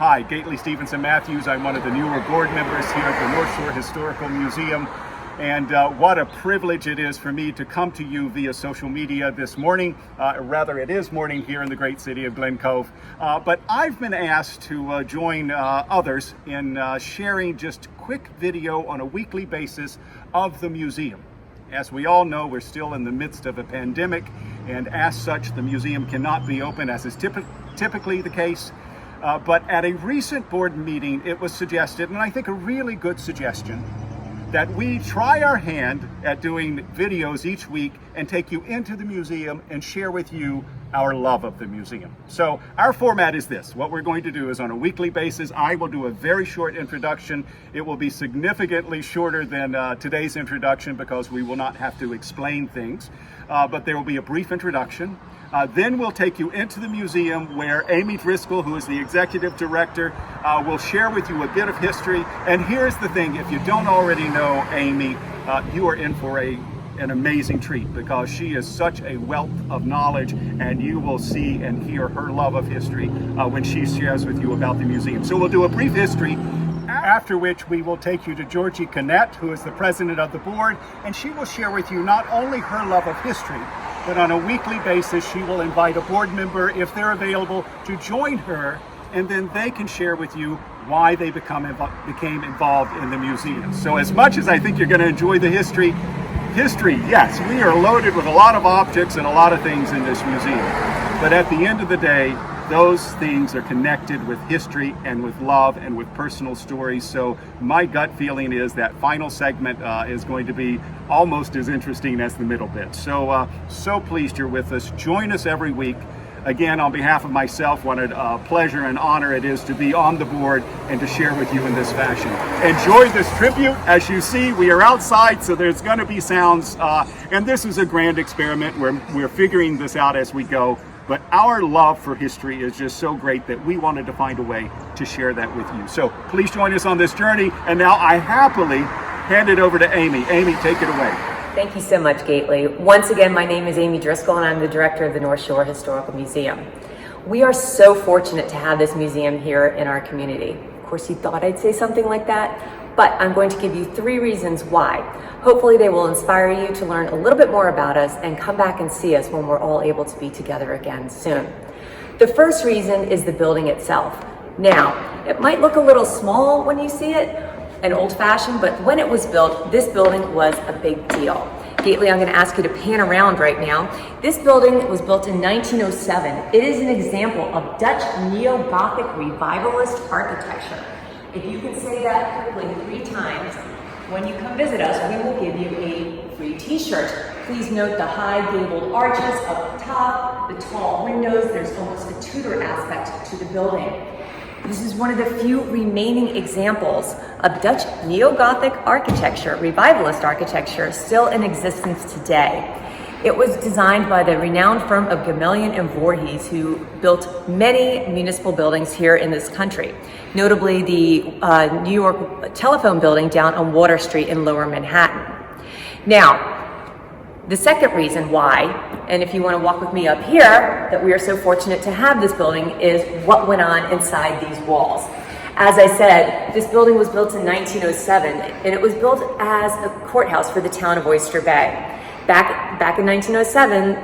Hi, Gately Stevenson Matthews. I'm one of the newer board members here at the North Shore Historical Museum. And what a privilege it is for me to come to you via social media this morning. Rather, it is morning here in the great city of Glen Cove. But I've been asked to join others in sharing just quick video on a weekly basis of the museum. As we all know, we're still in the midst of a pandemic, and as such, the museum cannot be open, as is typically the case. But at a recent board meeting, it was suggested, and I think a really good suggestion, that we try our hand at doing videos each week and take you into the museum and share with you our love of the museum. So our format is this. What we're going to do is on a weekly basis, I will do a very short introduction. It will be significantly shorter than today's introduction because we will not have to explain things, but there will be a brief introduction. Then we'll take you into the museum where Amy Driskell, who is the executive director, will share with you a bit of history. And here's the thing, if you don't already know Amy, you are in for an amazing treat because she is such a wealth of knowledge, and you will see and hear her love of history when she shares with you about the museum. So we'll do a brief history, after which we will take you to Georgie, who is the president of the board, and she will share with you not only her love of history, but on a weekly basis, she will invite a board member, if they're available, to join her, and then they can share with you why they became involved in the museum. So as much as I think you're going to enjoy the history, yes, we are loaded with a lot of objects and a lot of things in this museum. But at the end of the day, those things are connected with history and with love and with personal stories. So my gut feeling is that final segment is going to be almost as interesting as the middle bit. So, so pleased you're with us. Join us every week. Again, on behalf of myself, what a pleasure and honor it is to be on the board and to share with you in this fashion. Enjoy this tribute. As you see, we are outside, so there's going to be sounds. And this is a grand experiment. We're figuring this out as we go. But our love for history is just so great that we wanted to find a way to share that with you. So please join us on this journey. And now I happily hand it over to Amy. Amy, take it away. Thank you so much, Gately. Once again, my name is Amy Driskell, and I'm the director of the North Shore Historical Museum. We are so fortunate to have this museum here in our community. Of course, you thought I'd say something like that, but I'm going to give you 3 reasons why. Hopefully they will inspire you to learn a little bit more about us and come back and see us when we're all able to be together again soon. The first reason is the building itself. Now, it might look a little small when you see it, and old-fashioned, but when it was built, this building was a big deal. Gately, I'm going to ask you to pan around right now. This building was built in 1907. It is an example of Dutch neo-Gothic revivalist architecture. If you can say that quickly 3 times, when you come visit us, we will give you a free t-shirt. Please note the high gabled arches up top, the tall windows. There's almost a Tudor aspect to the building. This is one of the few remaining examples of Dutch neo-Gothic architecture, revivalist architecture, still in existence today. It was designed by the renowned firm of Gamelian and Voorhees, who built many municipal buildings here in this country, notably the New York Telephone Building down on Water Street in Lower Manhattan. Now, the second reason why, and if you want to walk with me up here, that we are so fortunate to have this building, is what went on inside these walls. As I said, this building was built in 1907, and it was built as a courthouse for the town of Oyster Bay. Back in 1907,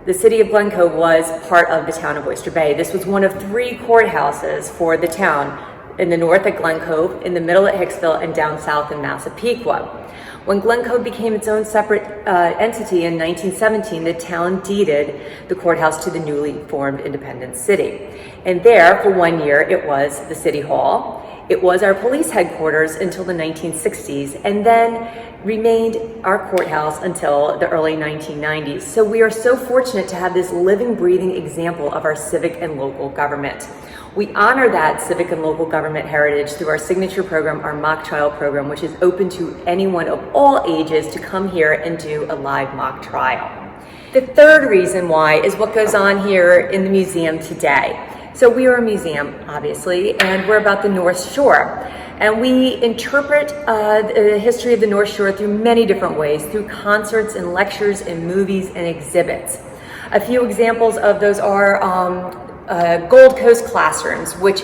the city of Glen Cove was part of the town of Oyster Bay. This was one of 3 courthouses for the town, in the north at Glen Cove, in the middle at Hicksville, and down south in Massapequa. When Glen Cove became its own separate entity in 1917, the town deeded the courthouse to the newly formed independent city. And there, for 1 year, it was the city hall. It was our police headquarters until the 1960s, and then remained our courthouse until the early 1990s. So we are so fortunate to have this living, breathing example of our civic and local government. We honor that civic and local government heritage through our signature program, our mock trial program, which is open to anyone of all ages to come here and do a live mock trial. The third reason why is what goes on here in the museum today. So we are a museum, obviously, and we're about the North Shore. And we interpret the history of the North Shore through many different ways, through concerts and lectures and movies and exhibits. A few examples of those are Gold Coast classrooms, which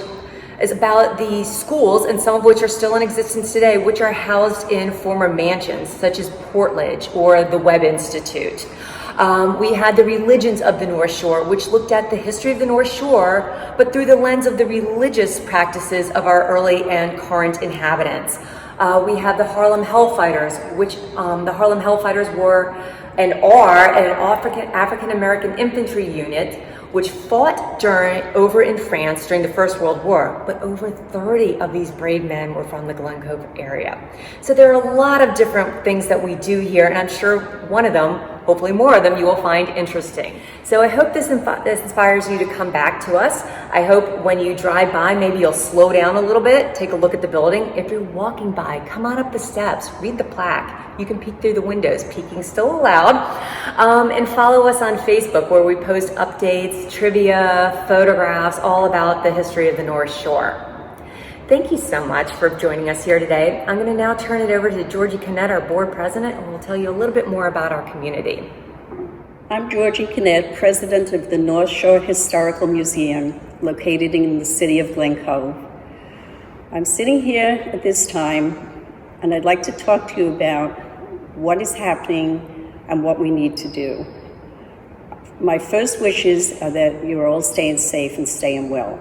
is about the schools, and some of which are still in existence today, which are housed in former mansions, such as Portledge or the Webb Institute. We had the religions of the North Shore, which looked at the history of the North Shore, but through the lens of the religious practices of our early and current inhabitants. We have the Harlem Hellfighters, which the Harlem Hellfighters were and are an African-American infantry unit which fought over in France during the First World War, but over 30 of these brave men were from the Glen Cove area. So there are a lot of different things that we do here, and I'm sure one of them, hopefully more of them, you will find interesting. So I hope this inspires you to come back to us. I hope when you drive by, maybe you'll slow down a little bit, take a look at the building. If you're walking by, come on up the steps, read the plaque. You can peek through the windows, peeking still allowed. And follow us on Facebook, where we post updates, trivia, photographs, all about the history of the North Shore. Thank you so much for joining us here today. I'm going to now turn it over to Georgie, our board president, and we'll tell you a little bit more about our community. I'm Georgie, president of the North Shore Historical Museum, located in the city of Glen Cove. I'm sitting here at this time, and I'd like to talk to you about what is happening and what we need to do. My first wishes are that you're all staying safe and staying well.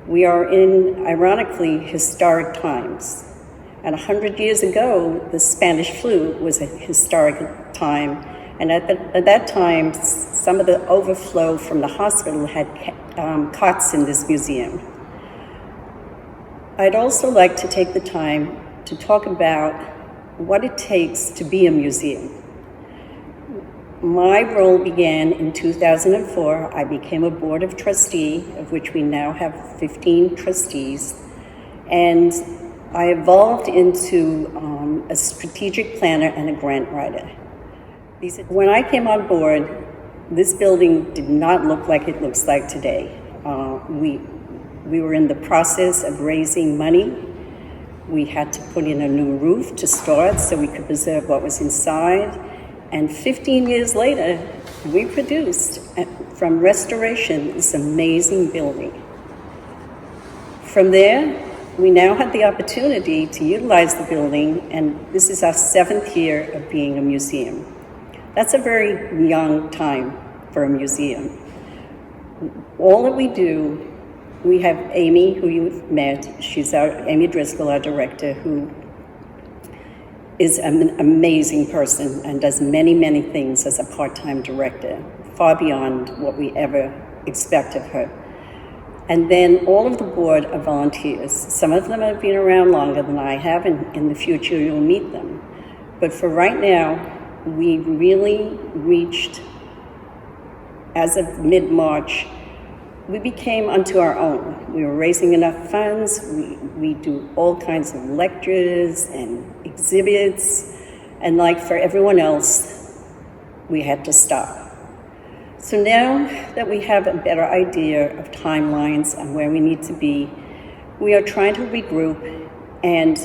We are in, ironically, historic times. And 100 years ago, the Spanish flu was a historic time. And at that time, some of the overflow from the hospital had cots in this museum. I'd also like to take the time to talk about what it takes to be a museum. My role began in 2004. I became a board of trustee, of which we now have 15 trustees, and I evolved into a strategic planner and a grant writer. When I came on board, this building did not look like it looks like today. We were in the process of raising money. We had to put in a new roof to start so we could preserve what was inside. And 15 years later, we produced, from restoration, this amazing building. From there, we now had the opportunity to utilize the building, and this is our 7th year of being a museum. That's a very young time for a museum. All that we do, we have Amy, who you've met. She's Amy Driskell, our director, who is an amazing person and does many, many things as a part-time director, far beyond what we ever expect of her. And then all of the board are volunteers. Some of them have been around longer than I have, and in the future you'll meet them. But for right now, we really reached, as of mid-March, we became unto our own. We were raising enough funds. We do all kinds of lectures and exhibits. And like for everyone else, we had to stop. So now that we have a better idea of timelines and where we need to be, we are trying to regroup and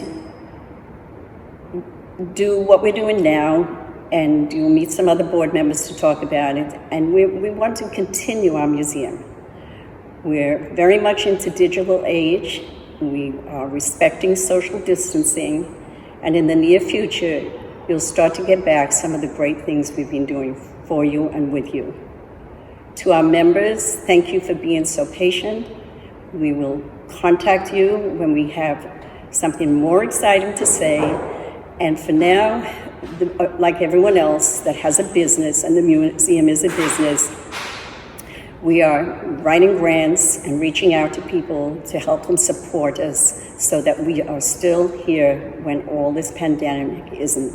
do what we're doing now, and you'll meet some other board members to talk about it. And we want to continue our museum. We're very much into digital age. We are respecting social distancing. And in the near future, you'll start to get back some of the great things we've been doing for you and with you. To our members, thank you for being so patient. We will contact you when we have something more exciting to say. And for now, like everyone else that has a business, and the museum is a business, we are writing grants and reaching out to people to help them support us so that we are still here when all this pandemic isn't.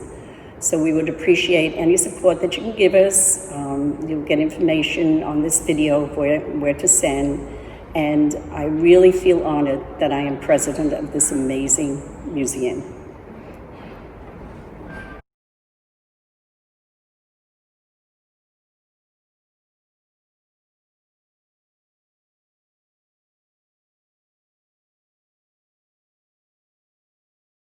So we would appreciate any support that you can give us. You'll get information on this video of where to send. And I really feel honored that I am president of this amazing museum.